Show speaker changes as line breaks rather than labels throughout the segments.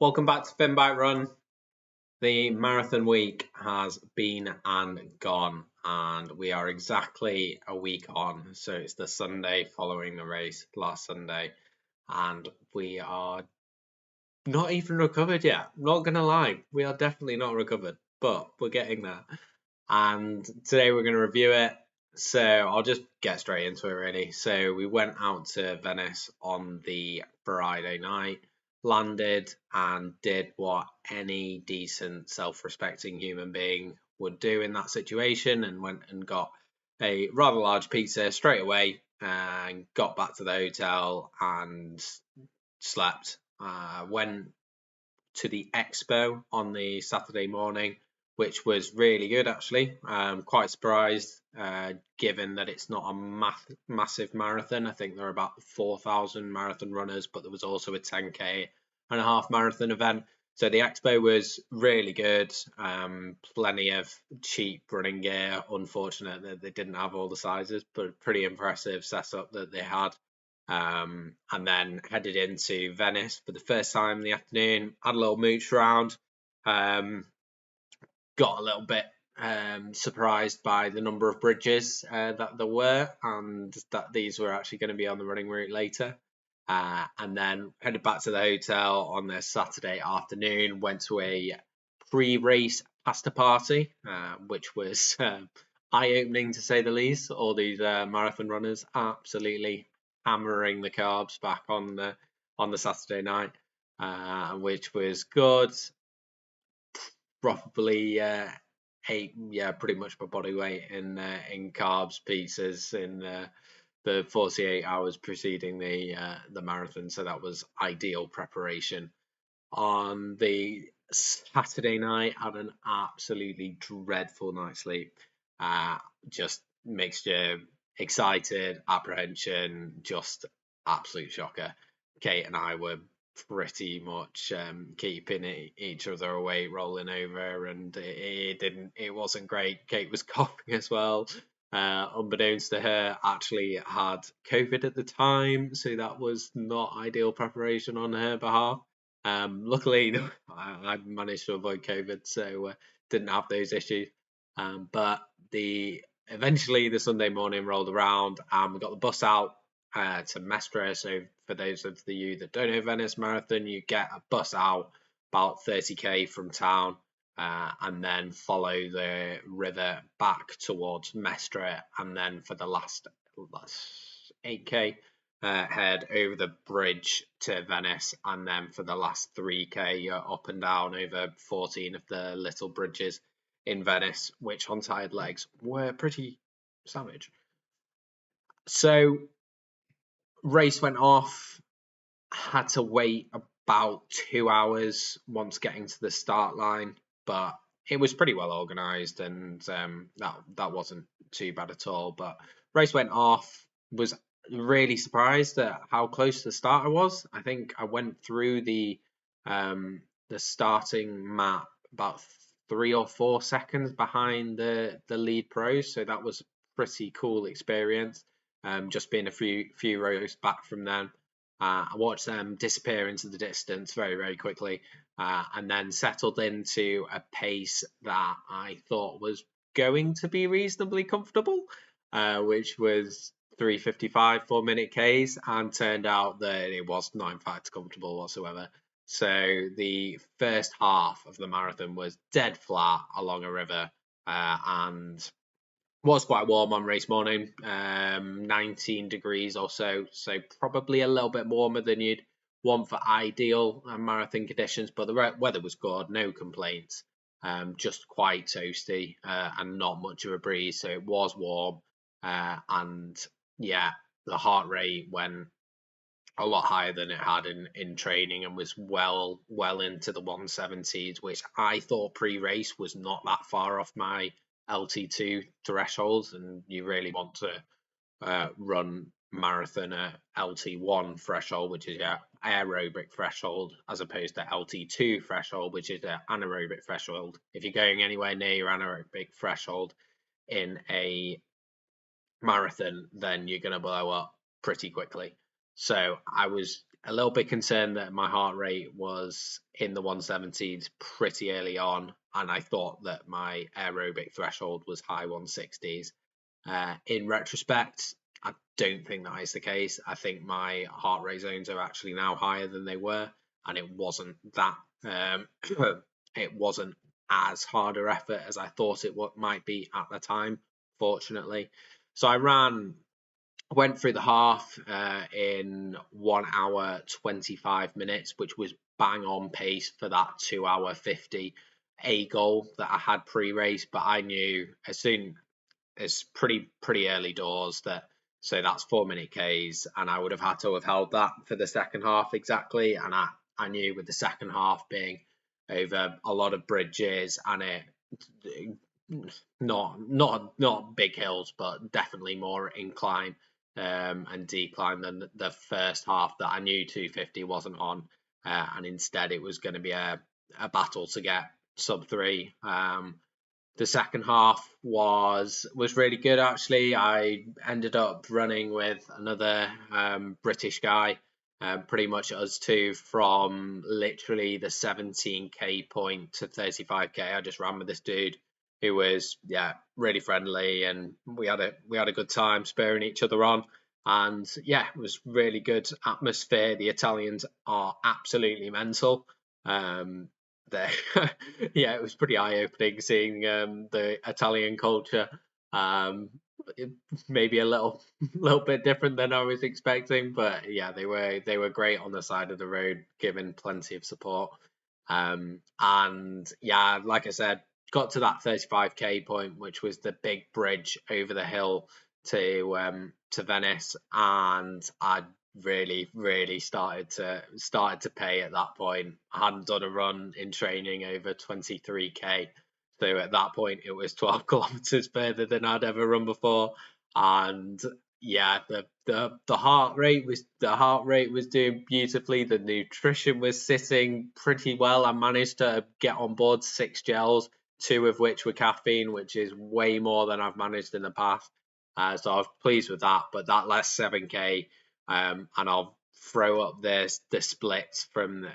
Welcome back to Fin Bike Run. The marathon week has been and gone, and we are exactly a week on. So it's the Sunday following the race, last Sunday, and we are not even recovered yet. Not gonna lie, we are definitely not recovered, but we're getting there. And today we're going to review it. So I'll just get straight into it, really. So we went out to Venice on the Friday night, landed, and did what any decent, self-respecting human being would do in that situation, and went and got a rather large pizza straight away, and got back to the hotel and slept. Went to the expo on the Saturday morning, which was really good actually. Quite surprised, given that it's not a massive marathon. I think there are about 4,000 marathon runners, but there was also a 10K and a half marathon event. So the expo was really good. Plenty of cheap running gear. Unfortunate that they didn't have all the sizes, but pretty impressive setup that they had. And then headed into Venice for the first time in the afternoon. Had a little mooch around. Got a little bit surprised by the number of bridges that there were, and that these were actually going to be on the running route later. And then headed back to the hotel on the Saturday afternoon. Went to a pre-race pasta party, which was eye-opening to say the least. All these marathon runners absolutely hammering the carbs back on the Saturday night, which was good. Probably ate pretty much my body weight in carbs, pizzas in the 48 hours preceding the marathon. So that was ideal preparation. On the Saturday night, had an absolutely dreadful night's sleep. Just mixture, excited, apprehension, just absolute shocker. Kate and I were pretty much keeping each other awake, rolling over, and it wasn't great. Kate was coughing as well. Unbeknownst to her, actually had COVID at the time, so that was not ideal preparation on her behalf. Luckily, I managed to avoid COVID, so didn't have those issues. But eventually the Sunday morning rolled around, and we got the bus out to Mestre. So for those of you that don't know Venice Marathon, you get a bus out about 30k from town, and then follow the river back towards Mestre, and then for the last 8k, head over the bridge to Venice, and then for the last 3k, you're up and down over 14 of the little bridges in Venice, which on tired legs were pretty savage. So race went off, had to wait about 2 hours once getting to the start line, but it was pretty well organised, and that wasn't too bad at all. But race went off, was really surprised at how close the starter was. I think I went through the starting map about 3 or 4 seconds behind the lead pros, so that was a pretty cool experience. Just being a few rows back from them. I watched them disappear into the distance very, very quickly, and then settled into a pace that I thought was going to be reasonably comfortable, which was 3:55 4-minute Ks, and turned out that it was not in fact comfortable whatsoever. So the first half of the marathon was dead flat along a river, and was quite warm on race morning, 19 degrees or so, so probably a little bit warmer than you'd want for ideal marathon conditions, but the weather was good, no complaints, just quite toasty, and not much of a breeze, so it was warm, and yeah, the heart rate went a lot higher than it had in training, and was well into the 170s, which I thought pre-race was not that far off my LT2 thresholds, and you really want to run marathon at LT1 threshold, which is your aerobic threshold, as opposed to LT2 threshold, which is the anaerobic threshold. If you're going anywhere near your anaerobic threshold in a marathon, then you're going to blow up pretty quickly. So I was a little bit concerned that my heart rate was in the 170s pretty early on, and I thought that my aerobic threshold was high 160s. In retrospect, I don't think that is the case. I think my heart rate zones are actually now higher than they were, and it wasn't that it wasn't as hard a effort as I thought it might be at the time, fortunately. So went through the half in 1 hour 25 minutes, which was bang on pace for that 2 hour 50 A goal that I had pre-race. But I knew as soon as pretty early doors that, so that's 4 minute Ks, and I would have had to have held that for the second half exactly. And I knew with the second half being over a lot of bridges and it not big hills, but definitely more incline and decline than the first half, that I knew 250 wasn't on, and instead it was going to be a battle to get sub 3. The second half was really good actually. I ended up running with another British guy, pretty much us two, from literally the 17k point to 35k. I just ran with this dude who was really friendly, and we had a good time spurring each other on. And yeah, it was really good atmosphere. The Italians are absolutely mental. There, yeah, it was pretty eye-opening seeing the Italian culture. Um, Maybe a little bit different than I was expecting, but yeah, they were great on the side of the road, giving plenty of support. And yeah, like I said, got to that 35k point, which was the big bridge over the hill to Venice, and I really started to pay at that point. I hadn't done a run in training over 23k, so at that point it was 12 kilometers further than I'd ever run before. And yeah, the heart rate was doing beautifully. The nutrition was sitting pretty well. I managed to get on board 6 gels, 2 of which were caffeine, which is way more than I've managed in the past. So I was pleased with that. But that last 7k, and I'll throw up the splits from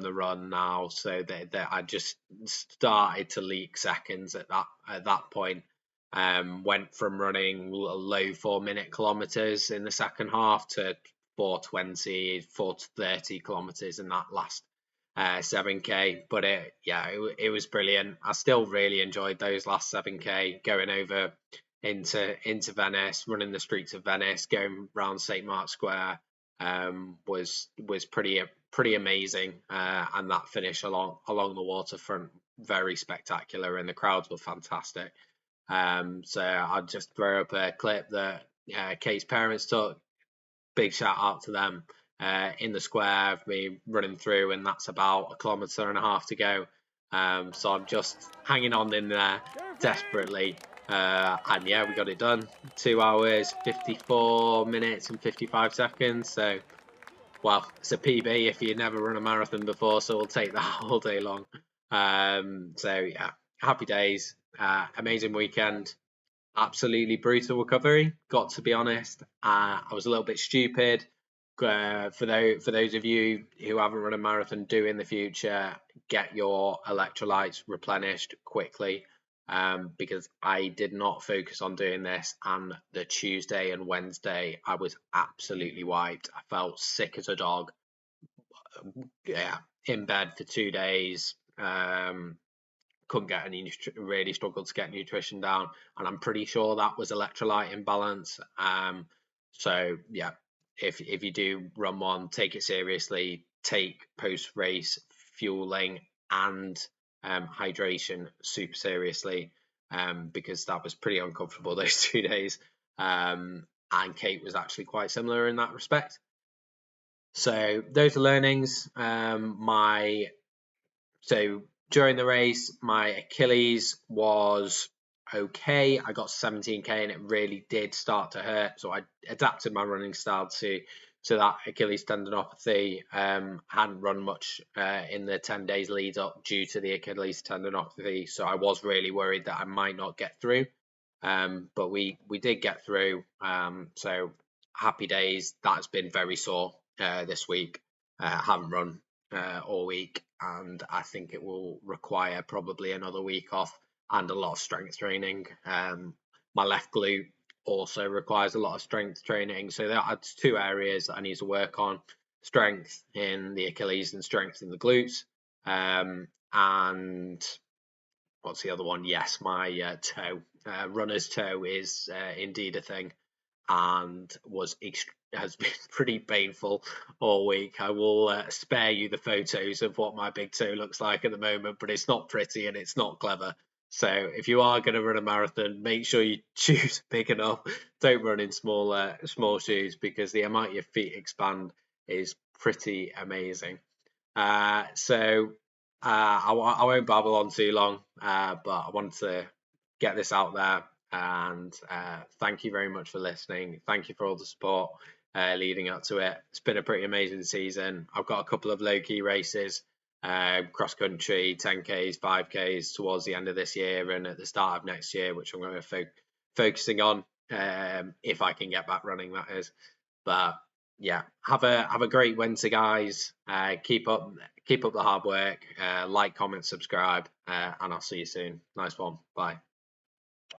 the run now, so that I just started to leak seconds at that point. Went from running low 4 minute kilometers in the second half to 420, 430 kilometers in that last 7k. But it was brilliant. I still really enjoyed those last 7k, going over into Venice, running the streets of Venice, going around St. Mark's Square. Was pretty amazing, and that finish along the waterfront, very spectacular, and the crowds were fantastic. So I'd just throw up a clip that Kate's parents took. Big shout out to them in the square of me running through, and that's about 1.5 kilometers to go. So I'm just hanging on in there desperately. And yeah, we got it done. 2 hours, 54 minutes and 55 seconds. So, well, it's a PB if you've never run a marathon before, so we'll take that all day long. So yeah, happy days. Amazing weekend. Absolutely brutal recovery, got to be honest. I was a little bit stupid. For those of you who haven't run a marathon, do in the future get your electrolytes replenished quickly, because I did not focus on doing this, and the Tuesday and Wednesday I was absolutely wiped. I felt sick as a dog. Yeah, in bed for 2 days. Couldn't get any, really struggled to get nutrition down, and I'm pretty sure that was electrolyte imbalance. So yeah, if you do run one, take it seriously. Take post race fueling and hydration super seriously, because that was pretty uncomfortable those 2 days. And Kate was actually quite similar in that respect. So those are learnings. So during the race, my Achilles was okay. I got 17k and it really did start to hurt. So I adapted my running style to that Achilles tendinopathy. Hadn't run much in the 10 days lead up due to the Achilles tendinopathy. So I was really worried that I might not get through. But we did get through. So happy days. That's been very sore this week. Haven't run all week, and I think it will require probably another week off and a lot of strength training. My left glute also requires a lot of strength training, so that's two areas that I need to work on: strength in the Achilles and strength in the glutes. And what's the other one? Yes, my toe, runner's toe, is indeed a thing, and has been pretty painful all week. I will spare you the photos of what my big toe looks like at the moment, but it's not pretty and it's not clever. So if you are going to run a marathon, make sure you choose big enough. Don't run in small shoes, because the amount your feet expand is pretty amazing. I won't babble on too long, but I wanted to get this out there. And thank you very much for listening. Thank you for all the support leading up to it. It's been a pretty amazing season. I've got a couple of low key races, cross country, 10Ks, 5Ks towards the end of this year and at the start of next year, which I'm going to focusing on, if I can get back running, that is. But yeah, have a great winter, guys. Keep up the hard work. Like, comment, subscribe, and I'll see you soon. Nice one. Bye.